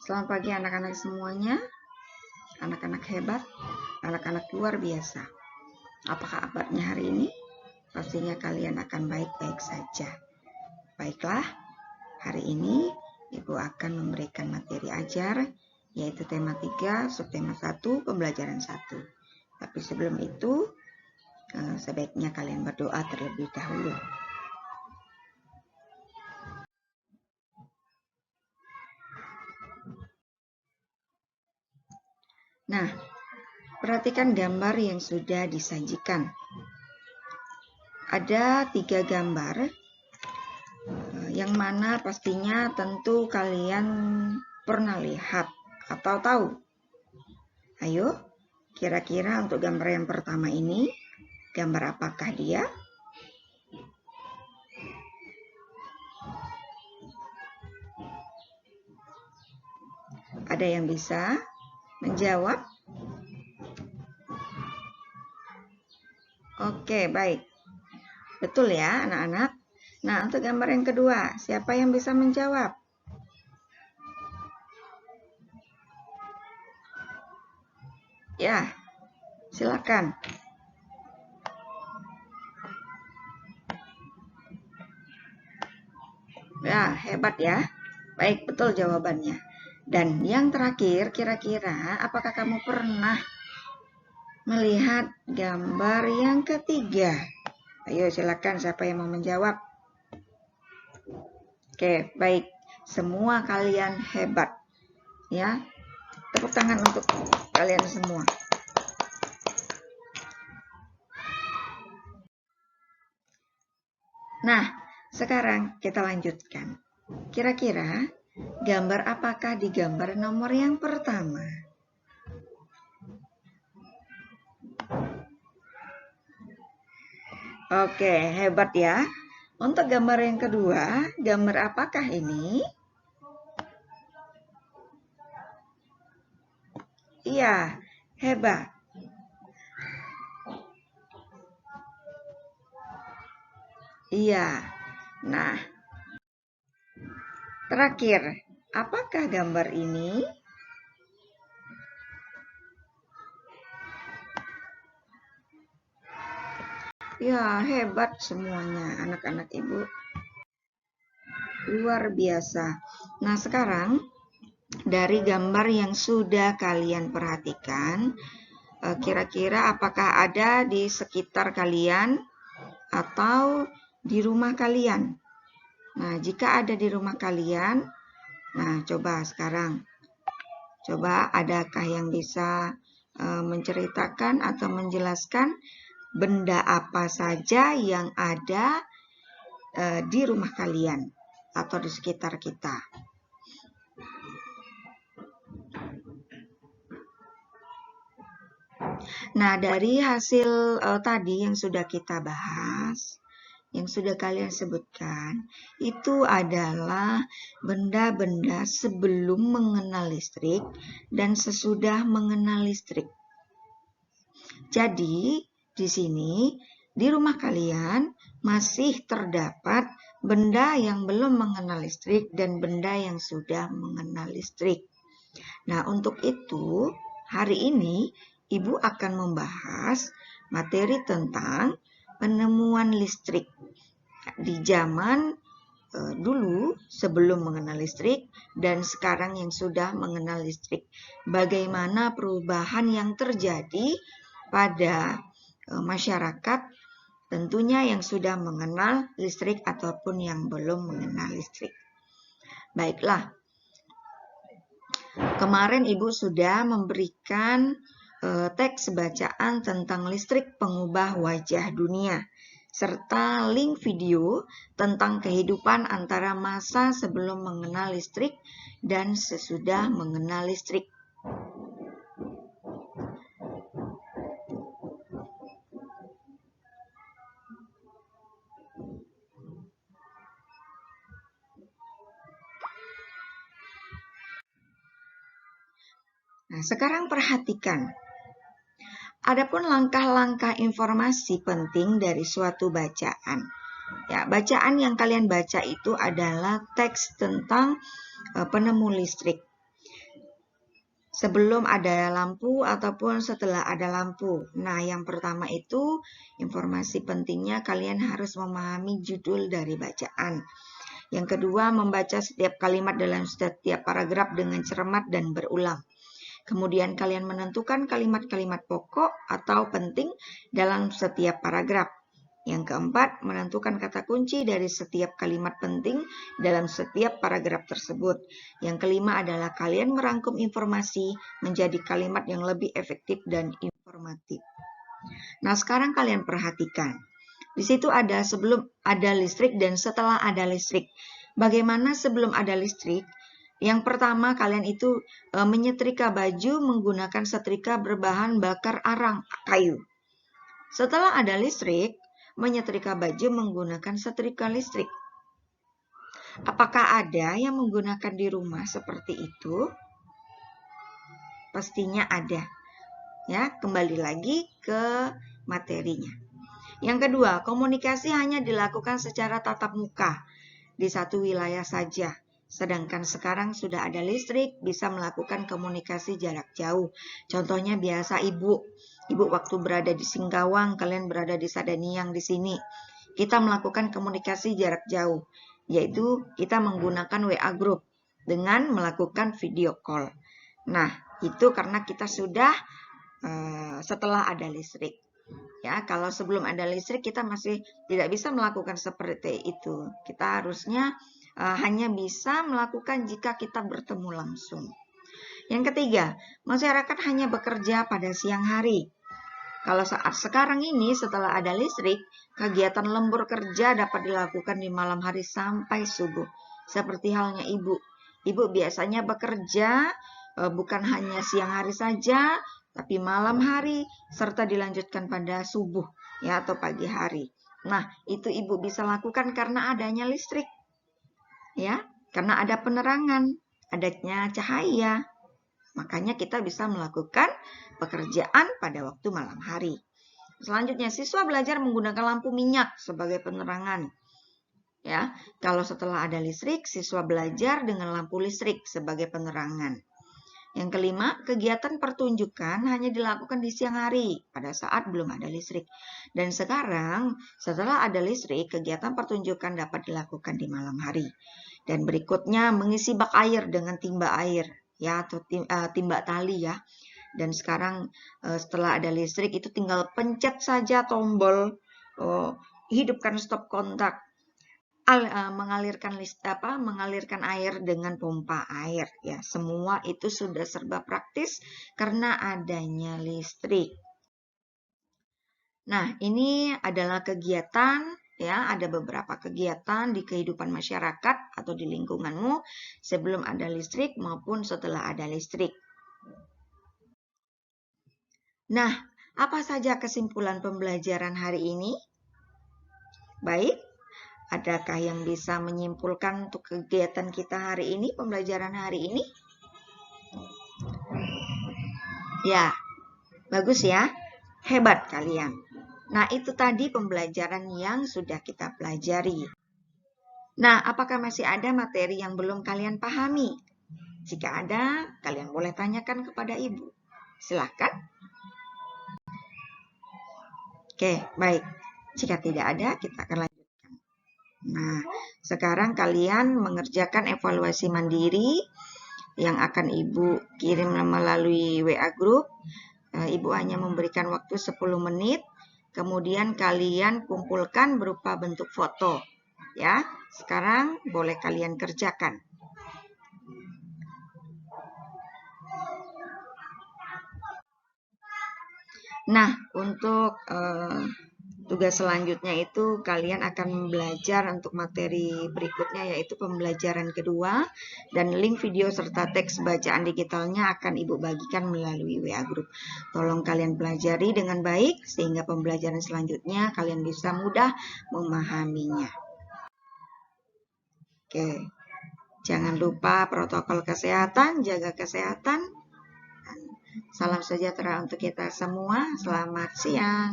Selamat pagi anak-anak semuanya, anak-anak hebat, anak-anak luar biasa. Apakah kabarnya hari ini? Pastinya kalian akan baik-baik saja. Baiklah, hari ini Ibu akan memberikan materi ajar, yaitu tema 3, subtema 1, pembelajaran 1. Tapi sebelum itu, sebaiknya kalian berdoa terlebih dahulu. Nah, perhatikan gambar yang sudah disajikan. Ada 3 gambar, yang mana pastinya tentu kalian pernah lihat atau tahu. Ayo, kira-kira untuk gambar yang pertama ini, gambar apakah dia? Ada yang bisa menjawab? Oke, baik. Betul ya, anak-anak? Nah, untuk gambar yang kedua, siapa yang bisa menjawab? Ya, silakan. Ya, hebat ya. Baik, betul jawabannya. Dan yang terakhir, kira-kira apakah kamu pernah melihat gambar yang ketiga? Ayo silakan, siapa yang mau menjawab? Oke, baik. Semua kalian hebat. Ya. Tepuk tangan untuk kalian semua. Nah, sekarang kita lanjutkan. Kira-kira gambar apakah di gambar nomor yang pertama? Oke, hebat ya. Untuk gambar yang kedua, gambar apakah ini? Iya, hebat. Iya. Nah, terakhir, apakah gambar ini? Ya, hebat semuanya anak-anak Ibu. Luar biasa. Nah, sekarang dari gambar yang sudah kalian perhatikan, kira-kira apakah ada di sekitar kalian atau di rumah kalian? Nah, jika ada di rumah kalian, nah coba sekarang. Coba adakah yang bisa menceritakan atau menjelaskan benda apa saja yang ada di rumah kalian atau di sekitar kita? Nah, dari hasil tadi yang sudah kita bahas, yang sudah kalian sebutkan, itu adalah benda-benda sebelum mengenal listrik dan sesudah mengenal listrik. Jadi, di sini, di rumah kalian masih terdapat benda yang belum mengenal listrik dan benda yang sudah mengenal listrik. Nah, untuk itu, hari ini Ibu akan membahas materi tentang penemuan listrik di zaman dulu sebelum mengenal listrik dan sekarang yang sudah mengenal listrik. Bagaimana perubahan yang terjadi pada masyarakat tentunya yang sudah mengenal listrik ataupun yang belum mengenal listrik. Baiklah, kemarin Ibu sudah memberikan teks bacaan tentang listrik pengubah wajah dunia, serta link video tentang kehidupan antara masa sebelum mengenal listrik dan sesudah mengenal listrik. Nah, sekarang perhatikan. Adapun langkah-langkah informasi penting dari suatu bacaan. Ya, bacaan yang kalian baca itu adalah teks tentang penemu listrik. sebelum ada lampu ataupun setelah ada lampu. Nah, yang pertama itu informasi pentingnya kalian harus memahami judul dari bacaan. Yang kedua, membaca setiap kalimat dalam setiap paragraf dengan cermat dan berulang. Kemudian kalian menentukan kalimat-kalimat pokok atau penting dalam setiap paragraf. Yang keempat, menentukan kata kunci dari setiap kalimat penting dalam setiap paragraf tersebut. Yang kelima adalah kalian merangkum informasi menjadi kalimat yang lebih efektif dan informatif. Nah, sekarang kalian perhatikan. Di situ ada sebelum ada listrik dan setelah ada listrik. Bagaimana sebelum ada listrik? Yang pertama, kalian itu menyetrika baju menggunakan setrika berbahan bakar arang kayu. Setelah ada listrik, menyetrika baju menggunakan setrika listrik. Apakah ada yang menggunakan di rumah seperti itu? Pastinya ada. Ya, kembali lagi ke materinya. Yang kedua, komunikasi hanya dilakukan secara tatap muka di satu wilayah saja. Sedangkan sekarang sudah ada listrik, bisa melakukan komunikasi jarak jauh. Contohnya biasa ibu waktu berada di Singkawang, kalian berada di Sadaniang di sini. Kita melakukan komunikasi jarak jauh, yaitu kita menggunakan WA Group dengan melakukan video call. Nah, itu karena kita sudah setelah ada listrik. Ya, kalau sebelum ada listrik kita masih tidak bisa melakukan seperti itu. Kita harusnya hanya bisa melakukan jika kita bertemu langsung. Yang ketiga, masyarakat hanya bekerja pada siang hari. Kalau saat sekarang ini setelah ada listrik, kegiatan lembur kerja dapat dilakukan di malam hari sampai subuh. Seperti halnya ibu. Ibu biasanya bekerja bukan hanya siang hari saja, tapi malam hari serta dilanjutkan pada subuh ya atau pagi hari. Nah, itu ibu bisa lakukan karena adanya listrik. Ya, karena ada penerangan, adanya cahaya. Makanya kita bisa melakukan pekerjaan pada waktu malam hari. Selanjutnya, siswa belajar menggunakan lampu minyak sebagai penerangan. Ya, kalau setelah ada listrik, siswa belajar dengan lampu listrik sebagai penerangan. Yang kelima, kegiatan pertunjukan hanya dilakukan di siang hari pada saat belum ada listrik. Dan sekarang, setelah ada listrik, kegiatan pertunjukan dapat dilakukan di malam hari. Dan berikutnya, mengisi bak air dengan timba air, ya atau timba tali ya. Dan sekarang setelah ada listrik itu tinggal pencet saja tombol hidupkan stop kontak. Mengalirkan air dengan pompa air ya, semua itu sudah serba praktis karena adanya listrik. Nah, ini adalah kegiatan ya, ada beberapa kegiatan di kehidupan masyarakat atau di lingkunganmu sebelum ada listrik maupun setelah ada listrik. Nah, apa saja kesimpulan pembelajaran hari ini? Baik. Adakah yang bisa menyimpulkan untuk kegiatan kita hari ini, pembelajaran hari ini? Ya, bagus ya. Hebat kalian. Nah, itu tadi pembelajaran yang sudah kita pelajari. Nah, apakah masih ada materi yang belum kalian pahami? Jika ada, kalian boleh tanyakan kepada ibu. Silakan. Oke, baik. Jika tidak ada, kita akan lanjutkan. Nah, sekarang kalian mengerjakan evaluasi mandiri yang akan Ibu kirim melalui WA Group. Ibu hanya memberikan waktu 10 menit. Kemudian kalian kumpulkan berupa bentuk foto. Ya, sekarang boleh kalian kerjakan. Nah, untuk tugas selanjutnya itu kalian akan belajar untuk materi berikutnya yaitu pembelajaran kedua dan link video serta teks bacaan digitalnya akan Ibu bagikan melalui WA Group. Tolong kalian pelajari dengan baik sehingga pembelajaran selanjutnya kalian bisa mudah memahaminya. Oke, jangan lupa protokol kesehatan, jaga kesehatan. Salam sejahtera untuk kita semua. Selamat siang.